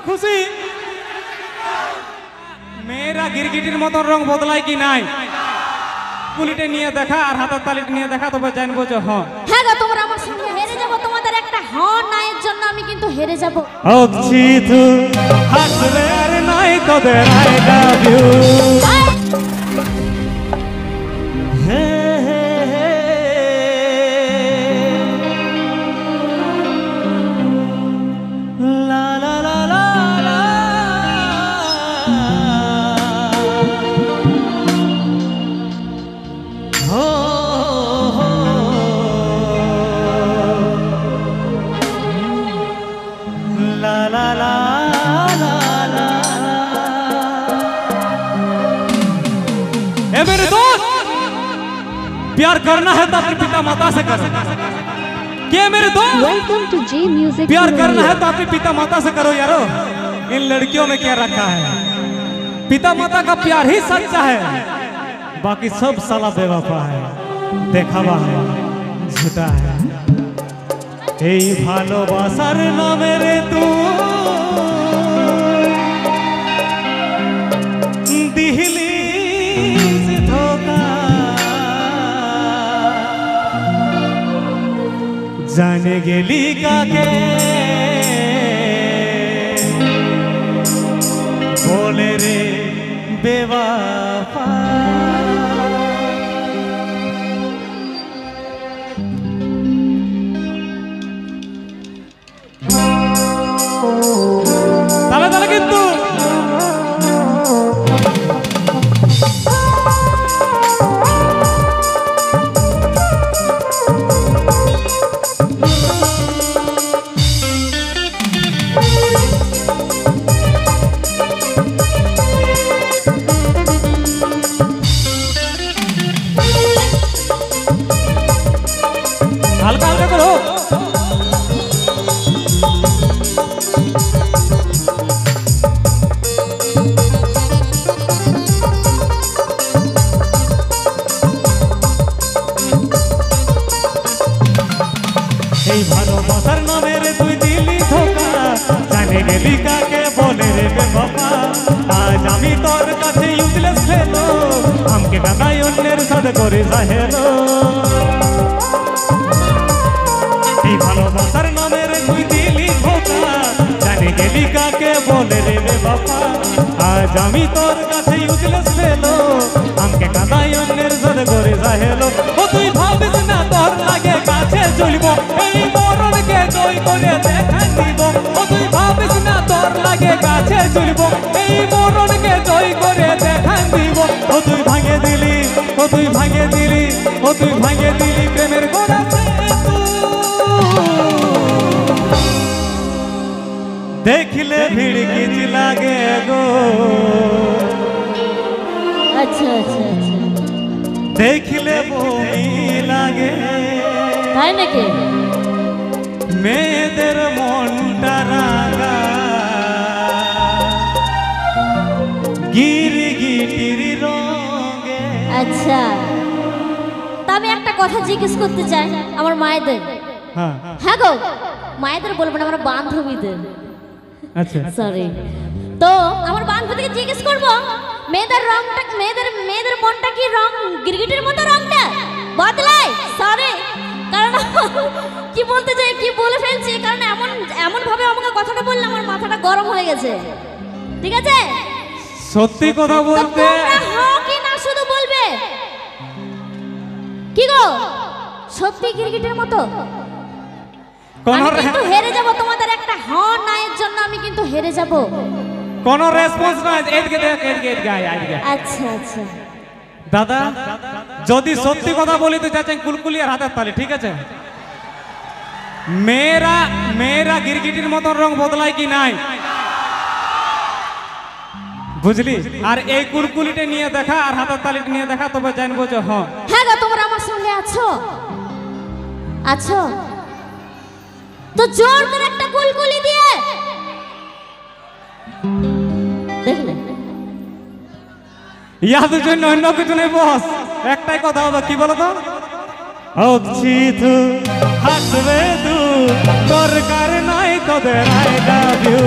খুশি মেয়েরা গিরগিটির মতন রং বদলায় কি নাই কুলিটে নিয়ে দেখা আর হাতের তালিটা নিয়ে দেখা তবে জানবো যে হ্যাঁ হ্যাঁ গো তোমরা আমার সঙ্গে হেরে যাবো তোমাদের একটা হ্যাঁ নাইয়ের জন্য আমি কিন্তু হেরে যাব অচিথু হাসবে আর নাই তোদের আই লাভ ইউ मेरे दोस्त प्यार करना है तो अपने पिता माता से करो क्या मेरे दोस्त वेलकम टू जे म्यूजिक प्यार करना है तो अपने पिता माता से करो यारो इन लड़कियों में क्या रखा है पिता माता का प्यार ही सच्चा है बाकी सब साला बेवफा है देखावा है झूठा है এই ভালোবাসার নামে রে তুই দিলি ধোকা জানে গেলি কাকে বলে রে বেওয়াফা তাহলে কিন্তু হালকা হালকা করো এই ভালোবাসার নামে রে তুই দিলি ধোকা জানে গেলি কাকে বলে রে বেওয়াফা আজ আমি তোর কাছে ইউজলেস ফেলো আমাকে দাদাই অন্যের সাথে করে যাহেলো এই ভালোবাসার নামে রে তুই দিলি ধোকা জানে গেলি কাকে বলে রে বেওয়াফা আজ আমি তোর কাছে ইউজলেস ফেলো আমাকে দাদাই অন্যের সাথে করে যাহেলো ও তুই ভাবিস না তোর লাগে কাছে চলব এই মরণকে জয় করে দেখা দিব ও তুই ভাবিস না তোর লাগে কাছে চলব এই মরণকে জয় করে দেখা দিব ও তুই ভাঙে দিলি ও তুই ভাঙে দিলি ও তুই ভাঙে দিলি প্রেমের গোড়া देखले भीड़ किच लागे गो আচ্ছা আচ্ছা আচ্ছা देखले বমি লাগে তাই নাকি মেয়েদের মনটা রাগা গিরগিটির রঙে আচ্ছা তা আমি একটা কথা জিজ্ঞেস করতে চাই আমার মায়েদের হ্যাঁ হ্যাঁ গো মায়েদের বলবো না আমার বান্ধবীদের আচ্ছা সরি তো আমার বান্ধবীকে জিজ্ঞেস করব মেয়েদের রংটা মেয়েদের মনটা কি রং গিরগিটির মতো রংটা বদলায় সরি কারণ কি বলতে চাই কি বলে ফেলছি কারণ এমন ভাবে আমাকে কথাটা বললে আমার মাথাটা গরম হয়ে গেছে ঠিক আছে সত্যি কথা বলতে হ্যাঁ কি না শুধু বলবে কি গো সত্যি গিরগিটির মতো কোন আমি কিন্তু হেরে যাব তোমাদের একটা হ্যাঁ নাইয়ের জন্য আমি কিন্তু হেরে যাব কোন রেসপন্স নাই এদিকে দেখ এদিকে আইদিকে আচ্ছা আচ্ছা দাদা যদি সত্যি কথা বলি তো চাচ্ছেন কুলকুলি আর হাতের তালি ঠিক আছে মেয়েরা গিরগিটির মতন রং বদলায় কি নাই বুঝলি আর এই কুলকুলিটা নিয়ে দেখা আর হাতের তালিটা নিয়ে দেখা তবে জানবো যে হ্যাঁ হ্যাঁ গো তোমরা আমার সঙ্গে আছো আছো তো জোর করে একটা কুলকুলি দিয়ে দেখলে ইয়াদের জন্য অন্য কিছু নেই বস একটাই কথা হবে কি বলো তো অচিথু হাসবে তু দরকার নাই তোদের I love you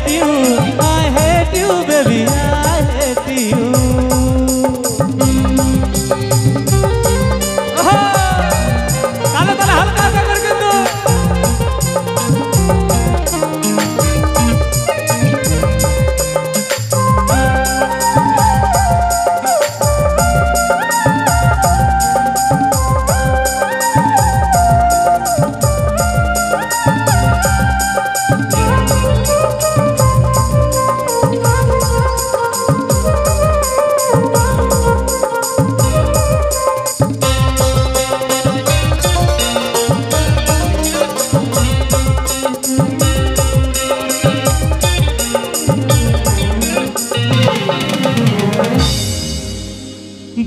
hate you, I hate you, baby, I hate you. তাহলে তাহলে হালকা হালকা করে কিন্তু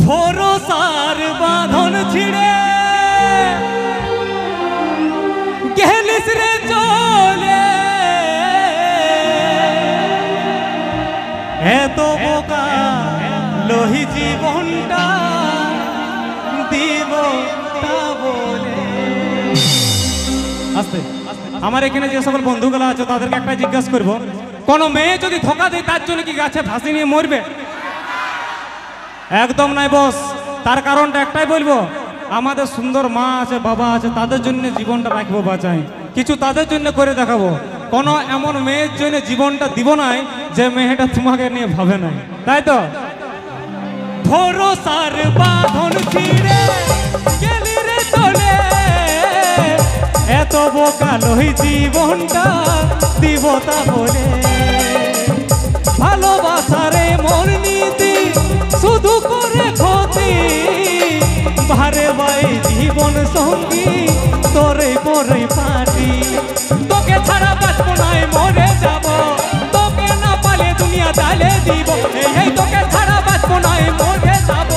ভরসার বাঁধন ছিড়ে গেলিস রে চলে, এত বোকা লোহি জীবনটা দিব তা বলে। আস্তে আমার এখানে যে সকল বন্ধুগুলো আছে তাদেরকে একটা জিজ্ঞাসা করব, কোন মেয়ে যদি ধোকা দেয় তার জন্য কি গাছে ফাঁসি নিয়ে মরবে? একদম নাই বস। তার কারণটা একটাই বলবো, আমাদের সুন্দর মা আছে, বাবা আছে, তাদের জন্য জীবনটা রাখবো বাঁচাই, কিছু তাদের জন্য করে দেখাবো। কোনো এমন মেয়ের জন্য জীবনটা দিব নাই যে মেয়েটা তোমাকে নিয়ে ভাবে নাই, তাই তো? ভরসার বাঁধন ছিড়ে গেলি রে চলে, এত বোকা লোহি জীবনটা দিব তা বলে। ভালোবাসারে মন নীতি শুধু করে ক্ষতি, ভারে ভাই জীবন সঙ্গী তোরে পরে পাটি। তোকে ছাড়া বাঁচবো নাই মরে যাব, তোকে না পালে দুনিয়া ডালে দিব। এই তোকে ছাড়া বাঁচবো নাই মরে যাব,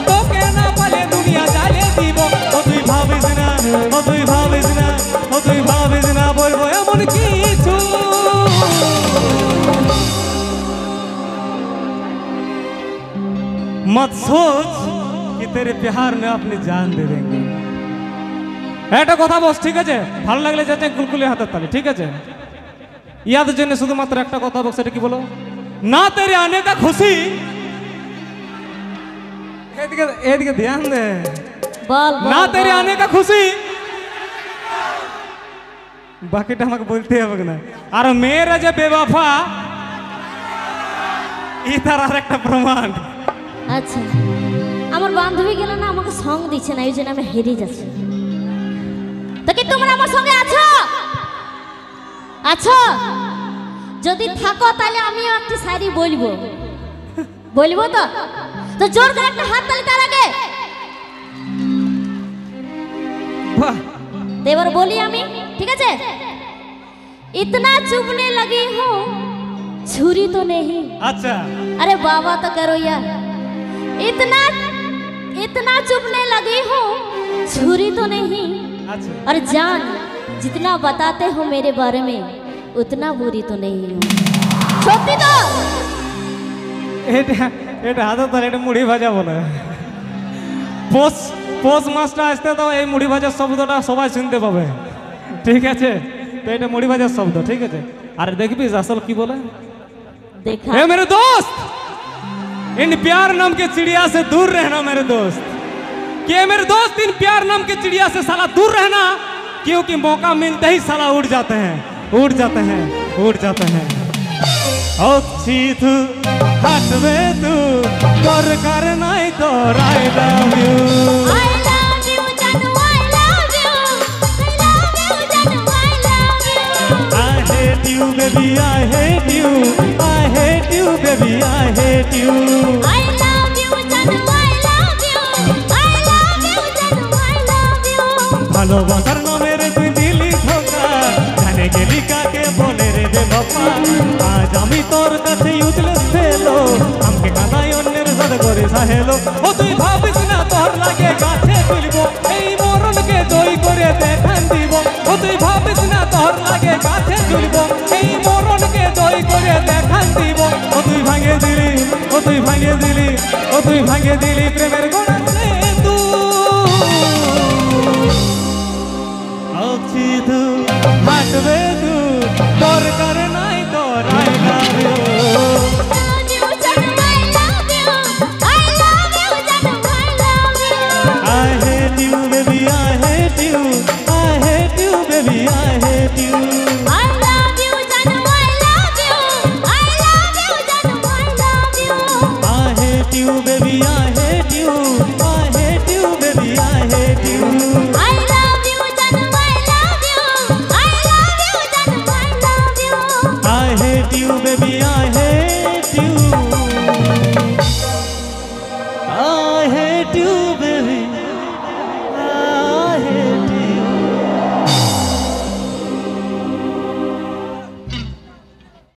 তোকে না পালে দুনিয়া ডালে দিব। ও তুই ভাবিস না, ও তুই ভাবিস না, ও তুই ভাবিস না বলবো এমন কিছু। मत सोच कि तेरे प्यार में अपनी जान दे देंगे। এটা কথা বস, ঠিক আছে? ভালো লাগলে যাতে কুলকুলি হাতের তালি, ঠিক আছে? ইয়াদের জন্য শুধুমাত্র একটা কথা বস, সেটা কি বলো? না তেরে আনে কা খুশি। এদিকে এদিকে ধ্যান দে। বল না তেরে আনে কা খুশি, বাকিটা আমাকে বলতে হবে না। আর মেয়েরা যে বেওয়াফা, এটার আর একটা প্রমাণ। আচ্ছা, আমার বান্ধবী গেল না, আমাকে সঙ্গ দিচ্ছে না, এই জন্য আমি হেরে যাচ্ছি। তো কি তোমরা আমার সঙ্গে আছো? আছো? যদি থাকো তাহলে আমিও একটা শায়রি বলবো। বলবো তো? তো জোর করে একটা হাত তালি তার আগে। বাহ, তো এবার বলি আমি, ঠিক আছে? इतना चुभने लगी हूँ छुरी तो नहीं। अच्छा, अरे बाबा तो करो यार। इतना इतना चुभने लगी हूँ छुरी तो नहीं। अच्छा। और जान जितना बताते हो मेरे बारे में उतना बुरी तो नहीं हूँ। সত্যি তো? এটা এটা হাতে তার এটা মুড়ি ভাজা বলে। পোস্ট মাছটা আসতে তো এই মুড়ি ভাজার শব্দটা সবাই শুনতে পাবে, ঠিক আছে? তো এটা মুড়ি ভাজার শব্দ, ঠিক আছে? আর দেখবি আসল কি বলে? देखा ए मेरे दोस्त, इन प्यार नाम के चिड़िया से दूर रहना मेरे दोस्त। कि मेरे दोस्त, इन प्यार नाम के चिड़िया से साला दूर रहना, क्योंकि मौका मिलते ही साला उड़ जाते हैं, उड़ जाते हैं, उड़ जाते हैं। अच्छी तू हटवे तू कर कर नहीं तो I love you। I love you जानू, I love you, I love you जानू, I love you। I hate you baby, I hate you, I hate you baby, I hate you। I love you जानू, I love you, I love you जानू, I love you। ভালোবাসার নামের তুই দিলি ধোকা, জানে গেলি কাকে বলে রে বেবফা। আজ আমি তোর কাছে ইউজলেস ফেলো, আমাকে কাঁদাই অন্যের সাথে করে সাহেলো। ও তুই ভাবিস না তোর লাগে গাছে তুলব, এই মরণকে দই করে দেখান দিব। ও তুই ভাবিস না তোর লাগে গাছে তুলব, এই মরণকে দই করে দেখান দিব। ও তুই ভাঙে দিলি, ও তুই ভাঙে দিলি, ও তুই ভাঙে দিলি প্রেমের গোড়া তু। अच्छी तू हटवे तू दरकार नहीं तोरा বেবি আই হেট ইউ